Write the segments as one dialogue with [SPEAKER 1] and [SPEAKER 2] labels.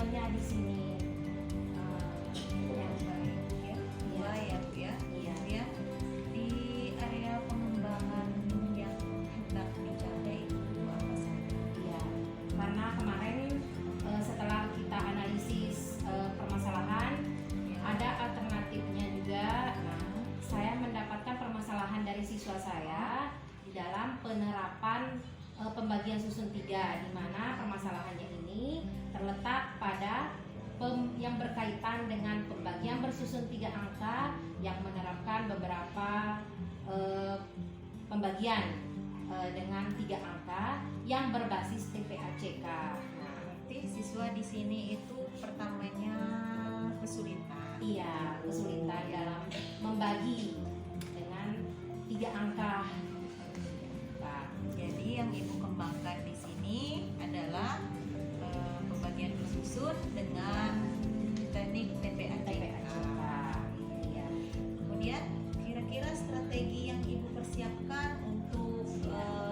[SPEAKER 1] tujuannya di sini yang baik ya.
[SPEAKER 2] Dua ya Bu ya.
[SPEAKER 1] Iya.
[SPEAKER 2] Kemudian di area pengembangan yang hendak dicapai itu apa saja?
[SPEAKER 1] Iya, karena kemarin setelah kita analisis permasalahan,
[SPEAKER 2] Ya.
[SPEAKER 1] ada alternatifnya juga. Nah, saya mendapatkan permasalahan dari siswa saya di dalam penerapan pembagian susun 3, di mana permasalahannya ini terletak pada yang berkaitan dengan pembagian bersusun 3 angka yang menerapkan beberapa pembagian dengan 3 angka yang berbasis TPACK. Nah,
[SPEAKER 2] Berarti siswa di sini itu pertamanya kesulitan.
[SPEAKER 1] iya, kesulitan dalam membagi dengan 3 angka. Pak.
[SPEAKER 2] Jadi yang Ibu kembangkan di sini adalah pembagian bersusun dengan teknik TPACK.
[SPEAKER 1] Iya.
[SPEAKER 2] Kemudian kira-kira strategi yang Ibu persiapkan untuk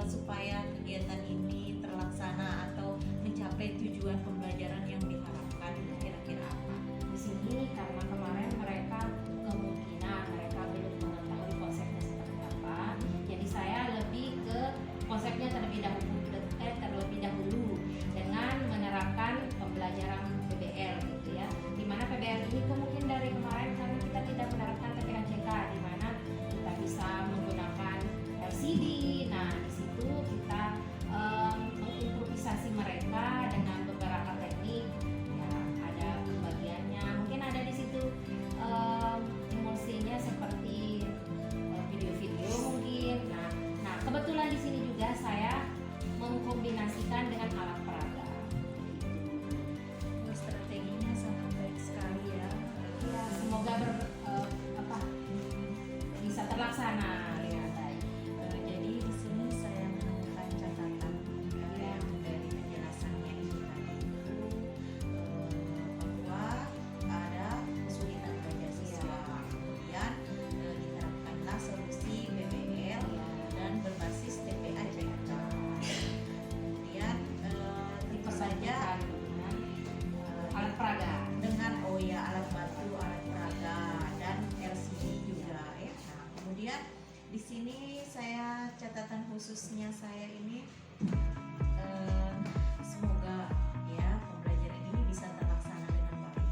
[SPEAKER 2] supaya kegiatan ini terlaksana atau mencapai tujuan pembelajaran yang diharapkan itu kira-kira apa?
[SPEAKER 1] Di sini karena kemarin mereka kemungkinan mereka belum mengetahui konsepnya seperti apa, jadi saya lebih ke konsepnya terlebih dahulu dengan menerapkan pembelajaran PBL gitu ya. Dimana PBL ini kemungkinan dari kemarin karena kita tidak menerapkan TPACK, di mana kita bisa menggunakan LCD. Nah, di situ kita mengimprovisasi mereka dengan beberapa teknik. Ya, ada pembagiannya, mungkin ada di situ emosinya seperti video-video mungkin. Nah, kebetulan di sini juga saya mengkombinasikan dengan alat peraga.
[SPEAKER 2] Strateginya sangat baik sekali ya.
[SPEAKER 1] Ya, semoga bisa terlaksana dengan baik.
[SPEAKER 2] Jadi di sini saya menemukan catatan yang dari penjelasannya itu tadi itu bahwa ada kesulitan belajar siswa. Kemudian diterapkanlah solusi PBL dan berbasis TPACK. Kemudian tentu saja
[SPEAKER 1] Dengan alat peraga.
[SPEAKER 2] dengan alat bantu, alat peraga dan LCD juga ya. Nah, kemudian di sini saya catatan khususnya saya ini semoga ya pembelajaran ini bisa terlaksana dengan baik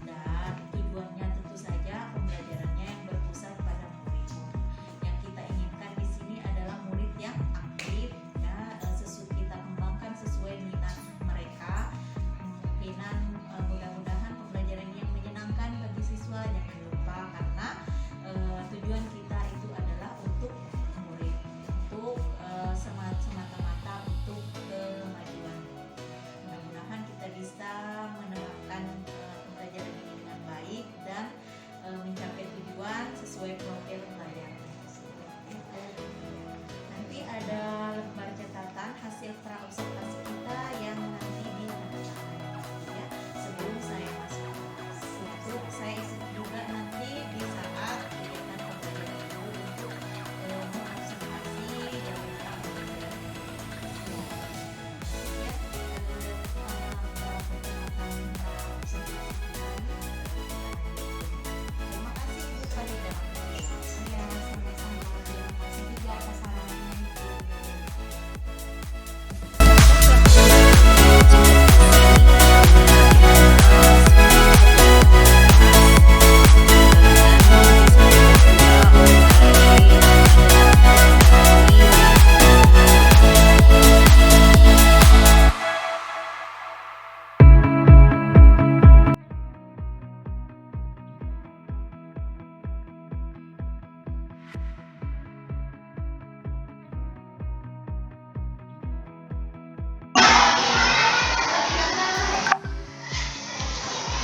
[SPEAKER 2] dan tujuannya tentu saja pembelajarannya yang berpusat pada murid. Yang kita inginkan di sini adalah murid yang aktif ya, kita kembangkan sesuai minat mereka. Kemungkinan mudah-mudahan pembelajaran yang menyenangkan bagi siswa. Jangan lupa karena tujuan kita itu adalah untuk murid, untuk semata-mata untuk kemajuan. Mudah-mudahan kita bisa menerapkan pembelajaran ini dengan baik dan mencapai tujuan sesuai profil pelajaran tersebut. Nanti ada lembar catatan hasil praobservasi kita yang nanti ditandatangani ya sebelum saya masuk ke kelas. Untuk saya isi juga nanti di saat kegiatan pembelajaran itu untuk mengobservasi jadwal pembelajaran. Ya, terima kasih Ibu Farida.
[SPEAKER 1] Ya, sama-sama. Terima kasih juga atas sarannya.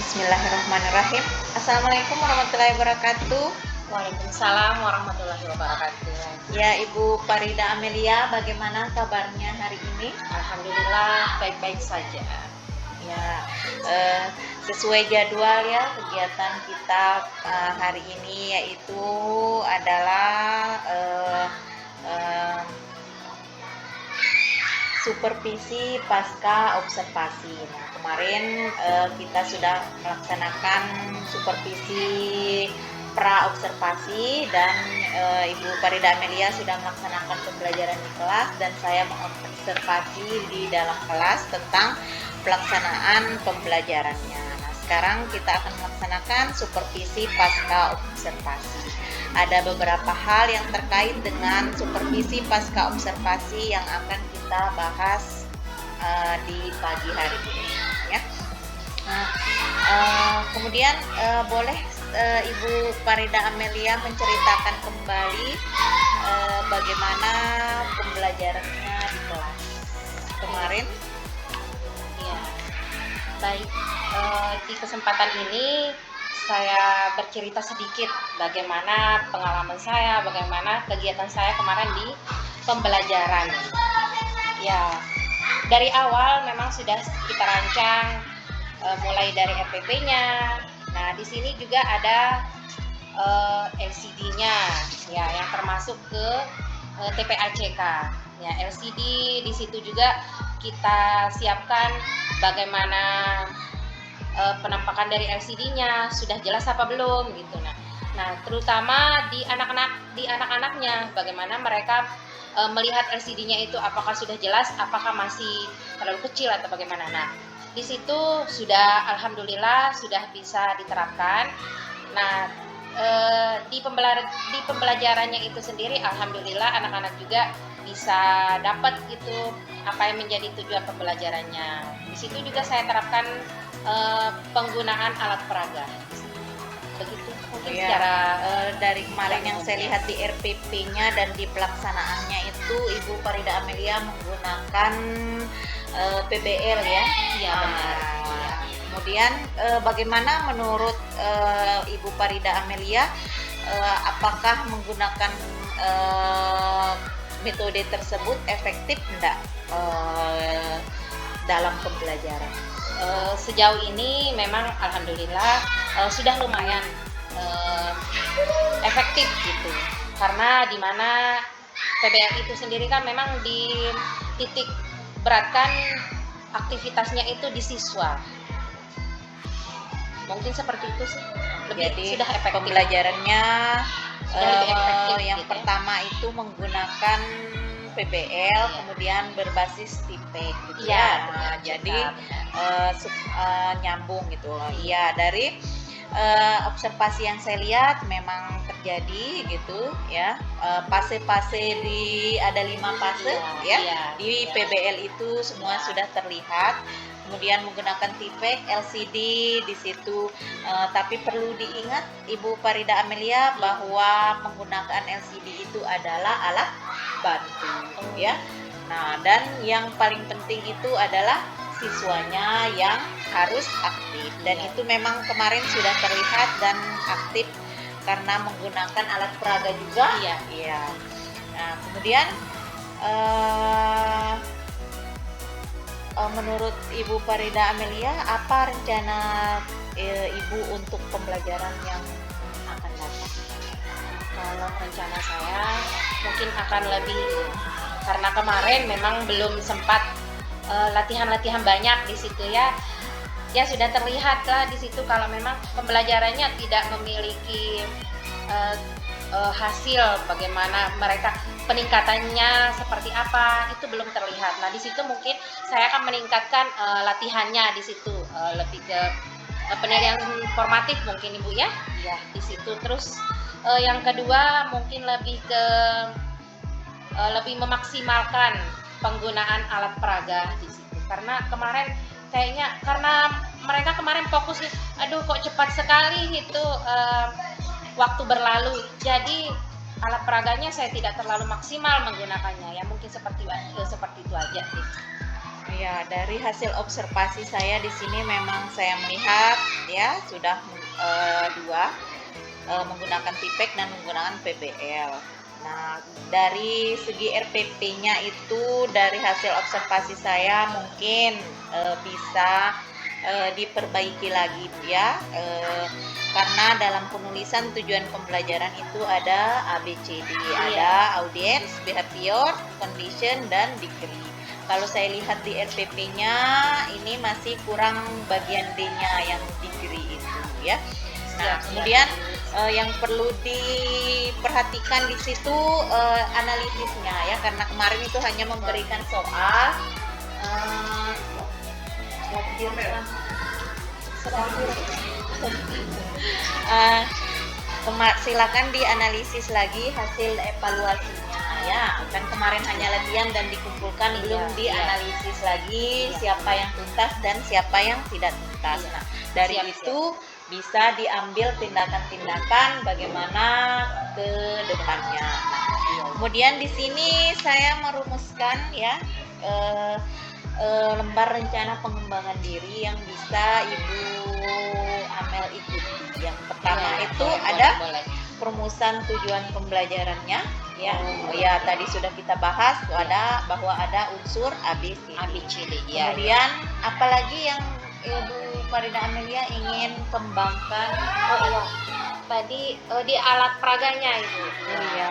[SPEAKER 2] Bismillahirrahmanirrahim. Assalamualaikum warahmatullahi wabarakatuh.
[SPEAKER 3] Waalaikumsalam warahmatullahi wabarakatuh.
[SPEAKER 2] Ya, Ibu Farida Amelia, bagaimana kabarnya hari ini?
[SPEAKER 3] Alhamdulillah baik-baik saja.
[SPEAKER 2] Ya, sesuai jadwal ya kegiatan kita hari ini yaitu adalah supervisi pasca observasi. Nah, kemarin kita sudah melaksanakan supervisi pra observasi dan Ibu Farida Amelia sudah melaksanakan pembelajaran di kelas dan saya mengobservasi di dalam kelas tentang pelaksanaan pembelajarannya. Nah, sekarang kita akan melaksanakan supervisi pasca observasi. Ada beberapa hal yang terkait dengan supervisi pasca observasi yang akan kita bahas di pagi hari ini, ya. Nah, kemudian boleh Ibu Farida Amelia menceritakan kembali bagaimana pembelajarannya di kelas kemarin.
[SPEAKER 3] Ya, baik. Di kesempatan ini saya bercerita sedikit bagaimana pengalaman saya, bagaimana kegiatan saya kemarin di pembelajaran. Ya, dari awal memang sudah kita rancang mulai dari RPP-nya. Nah, di sini juga ada LCD-nya, ya, yang termasuk ke TPACK. Ya, LCD di situ juga kita siapkan bagaimana penampakan dari LCD-nya sudah jelas apa belum gitu. Nah, terutama di anak-anaknya bagaimana mereka melihat LCD-nya itu apakah sudah jelas, apakah masih terlalu kecil atau bagaimana. Nah, di situ sudah alhamdulillah sudah bisa diterapkan. Nah, di pembelajarannya itu sendiri alhamdulillah anak-anak juga bisa dapat gitu apa yang menjadi tujuan pembelajarannya. Di situ juga saya terapkan penggunaan alat peraga. Begitu mungkin
[SPEAKER 2] Ya,
[SPEAKER 3] secara
[SPEAKER 2] dari kemarin yang saya
[SPEAKER 3] umumnya.
[SPEAKER 2] lihat di RPP-nya dan di pelaksanaannya itu Ibu Farida Amelia menggunakan PBL, ya.
[SPEAKER 3] Iya, benar. Iya.
[SPEAKER 2] Kemudian bagaimana menurut Ibu Farida Amelia, apakah menggunakan metode tersebut efektif enggak dalam pembelajaran?
[SPEAKER 3] Sejauh ini memang alhamdulillah sudah lumayan efektif gitu, karena di mana PBL itu sendiri kan memang dititik beratkan aktivitasnya itu di siswa. Mungkin seperti itu sih.
[SPEAKER 2] Jadi
[SPEAKER 3] sudah efektif.
[SPEAKER 2] pembelajarannya
[SPEAKER 3] Sudah lebih efektif
[SPEAKER 2] yang
[SPEAKER 3] gitu ya.
[SPEAKER 2] pertama itu menggunakan PBL,
[SPEAKER 3] Iya.
[SPEAKER 2] kemudian berbasis TIPEK gitu
[SPEAKER 3] Iya,
[SPEAKER 2] ya.
[SPEAKER 3] benar,
[SPEAKER 2] Nah, jadi
[SPEAKER 3] benar.
[SPEAKER 2] nyambung gitu. Iya, dari observasi yang saya lihat memang terjadi gitu ya. Fase-fase ada 5 fase
[SPEAKER 3] Iya,
[SPEAKER 2] ya.
[SPEAKER 3] iya,
[SPEAKER 2] Di
[SPEAKER 3] iya.
[SPEAKER 2] PBL itu semua
[SPEAKER 3] Iya.
[SPEAKER 2] sudah terlihat. Kemudian menggunakan TIPEK, LCD di situ. Tapi perlu diingat Ibu Farida Amelia bahwa menggunakan LCD itu adalah alat bantu, ya. Nah, dan yang paling penting itu adalah siswanya yang harus aktif, dan
[SPEAKER 3] Iya.
[SPEAKER 2] itu memang kemarin sudah terlihat dan aktif karena menggunakan alat peraga juga.
[SPEAKER 3] Iya.
[SPEAKER 2] Iya. Nah, kemudian menurut Ibu Farida Amelia, apa rencana Ibu untuk pembelajaran yang akan datang?
[SPEAKER 3] Kalau rencana saya mungkin akan lebih, karena kemarin memang belum sempat latihan-latihan banyak di situ ya. Ya sudah terlihat lah di situ kalau memang pembelajarannya tidak memiliki hasil, bagaimana mereka peningkatannya seperti apa itu belum terlihat. Nah, di situ mungkin saya akan meningkatkan latihannya di situ, lebih ke penilaian formatif mungkin Ibu ya. Ya, di situ. Terus yang kedua mungkin lebih ke lebih memaksimalkan penggunaan alat peraga di situ. Karena kemarin kayaknya karena mereka kemarin fokus, aduh kok cepat sekali itu waktu berlalu. Jadi alat peraganya saya tidak terlalu maksimal menggunakannya. Ya mungkin seperti itu aja sih.
[SPEAKER 2] Ya, dari hasil observasi saya di sini memang saya melihat ya sudah dua menggunakan TIPEK dan menggunakan PBL. Nah, dari segi RPP-nya itu dari hasil observasi saya mungkin bisa diperbaiki lagi ya, karena dalam penulisan tujuan pembelajaran itu ada ABCD, ada audience, behavior, condition, dan degree. Kalau saya lihat di RPP-nya ini masih kurang bagian D-nya yang degree itu ya. Nah, kemudian yang perlu diperhatikan di situ analisisnya ya, karena kemarin itu hanya memberikan soal. Silakan dianalisis lagi hasil evaluasinya ya. Kan kemarin hanya latihan dan dikumpulkan, belum dianalisis lagi siapa yang tuntas dan siapa yang tidak tuntas. Nah, dari itu bisa diambil tindakan-tindakan bagaimana ke depannya. Nah, kemudian di sini saya merumuskan ya lembar rencana pengembangan diri yang bisa Ibu Amel ikuti. Yang pertama itu ada perumusan tujuan pembelajarannya ya. Ya tadi sudah kita bahas bahwa ada unsur ABCD. Kemudian apalagi yang Ibu Farida Amelia ingin kembangkan?
[SPEAKER 3] Tadi di alat peraganya itu.
[SPEAKER 2] Iya.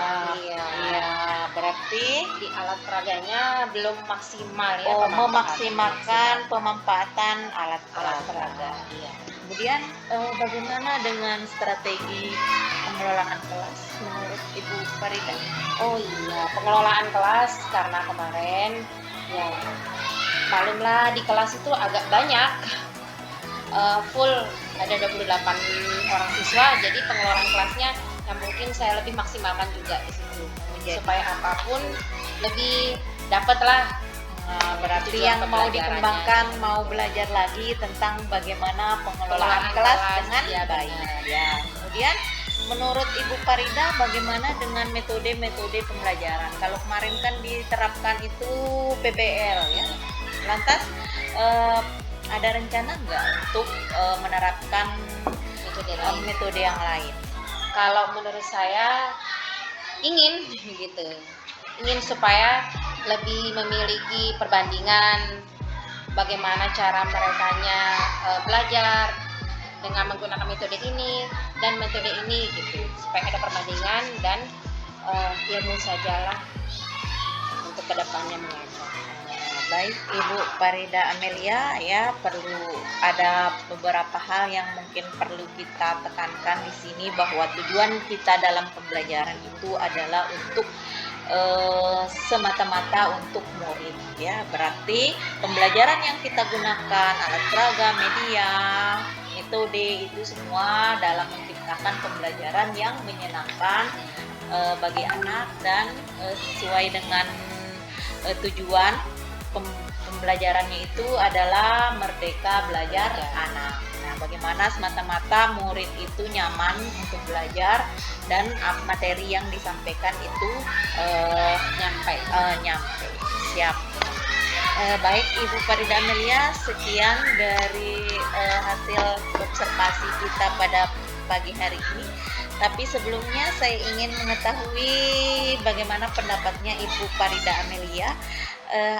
[SPEAKER 2] Berarti
[SPEAKER 3] Di alat peraganya belum maksimal ya.
[SPEAKER 2] memaksimalkan pemanfaatan alat
[SPEAKER 3] peraga. Iya.
[SPEAKER 2] Kemudian bagaimana dengan strategi pengelolaan kelas menurut Ibu Farida?
[SPEAKER 3] Oh iya, pengelolaan kelas karena kemarin ya malumlah di kelas itu agak banyak, full ada 28 orang siswa, jadi pengelolaan kelasnya yang mungkin saya lebih maksimalkan juga di situ supaya apapun lebih dapatlah.
[SPEAKER 2] Berarti
[SPEAKER 3] tujuan
[SPEAKER 2] yang mau
[SPEAKER 3] pembelajarannya.
[SPEAKER 2] dikembangkan, mau belajar lagi tentang bagaimana pengelolaan kelas dengan
[SPEAKER 3] ya,
[SPEAKER 2] baik.
[SPEAKER 3] benar.
[SPEAKER 2] Ya. Kemudian menurut Ibu Farida bagaimana dengan metode-metode pembelajaran? Kalau kemarin kan diterapkan itu PBL ya. Lantas ada rencana nggak untuk menerapkan metode yang lain?
[SPEAKER 3] Kalau menurut saya ingin supaya lebih memiliki perbandingan bagaimana cara merekanya belajar dengan menggunakan metode ini dan metode ini gitu, supaya ada perbandingan dan ilmu sajalah untuk kedepannya mengajar.
[SPEAKER 2] Baik Ibu Farida Amelia ya, perlu ada beberapa hal yang mungkin perlu kita tekankan di sini, bahwa tujuan kita dalam pembelajaran itu adalah untuk semata-mata untuk murid ya. Berarti pembelajaran yang kita gunakan, alat peraga, media, metode itu semua dalam menciptakan pembelajaran yang menyenangkan bagi anak dan sesuai dengan tujuan pembelajarannya itu adalah merdeka belajar anak. Nah, bagaimana semata-mata murid itu nyaman untuk belajar dan materi yang disampaikan itu nyampe. Siap. Baik Ibu Farida Amelia, sekian dari hasil observasi kita pada pagi hari ini. Tapi sebelumnya saya ingin mengetahui bagaimana pendapatnya Ibu Farida Amelia.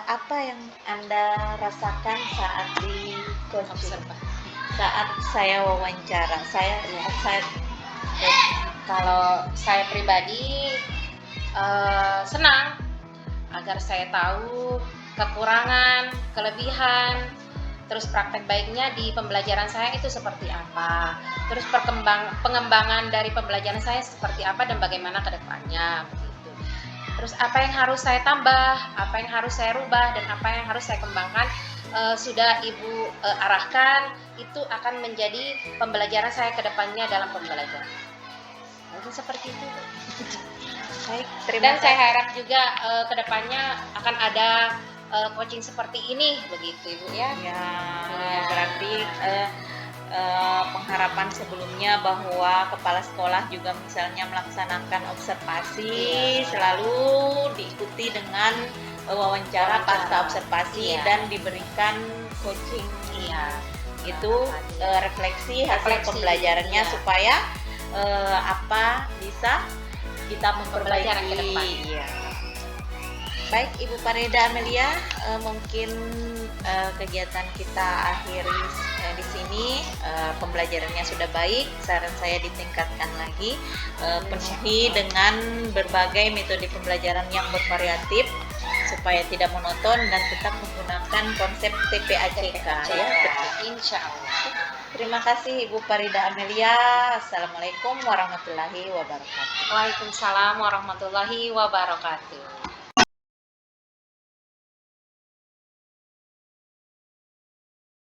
[SPEAKER 2] Apa yang Anda rasakan saat di coaching, saat saya wawancara?
[SPEAKER 3] Kalau saya pribadi senang agar saya tahu kekurangan, kelebihan, terus praktek baiknya di pembelajaran saya itu seperti apa, terus pengembangan dari pembelajaran saya seperti apa dan bagaimana ke depannya begitu. Terus apa yang harus saya tambah, apa yang harus saya rubah, dan apa yang harus saya kembangkan sudah Ibu arahkan, itu akan menjadi pembelajaran saya ke depannya dalam pembelajaran. Mungkin seperti itu.
[SPEAKER 2] Baik,
[SPEAKER 3] Dan saya harap juga ke depannya akan ada coaching seperti ini begitu Ibu ya.
[SPEAKER 2] Ya, berarti pengharapan sebelumnya bahwa kepala sekolah juga misalnya melaksanakan observasi selalu diikuti dengan wawancara pasca observasi dan diberikan coaching. Itu refleksi hasil pembelajarannya supaya apa bisa kita memperbaiki
[SPEAKER 3] ke depan.
[SPEAKER 2] Baik Ibu Farida Amelia, mungkin kegiatan kita akhiri di sini. Pembelajarannya sudah baik, saran saya ditingkatkan lagi, penuhi dengan berbagai metode pembelajaran yang bervariatif supaya tidak monoton dan tetap menggunakan konsep TPACK ya.
[SPEAKER 3] Insya Allah.
[SPEAKER 2] Terima kasih Ibu Farida Amelia. Assalamualaikum warahmatullahi wabarakatuh.
[SPEAKER 3] Waalaikumsalam warahmatullahi wabarakatuh.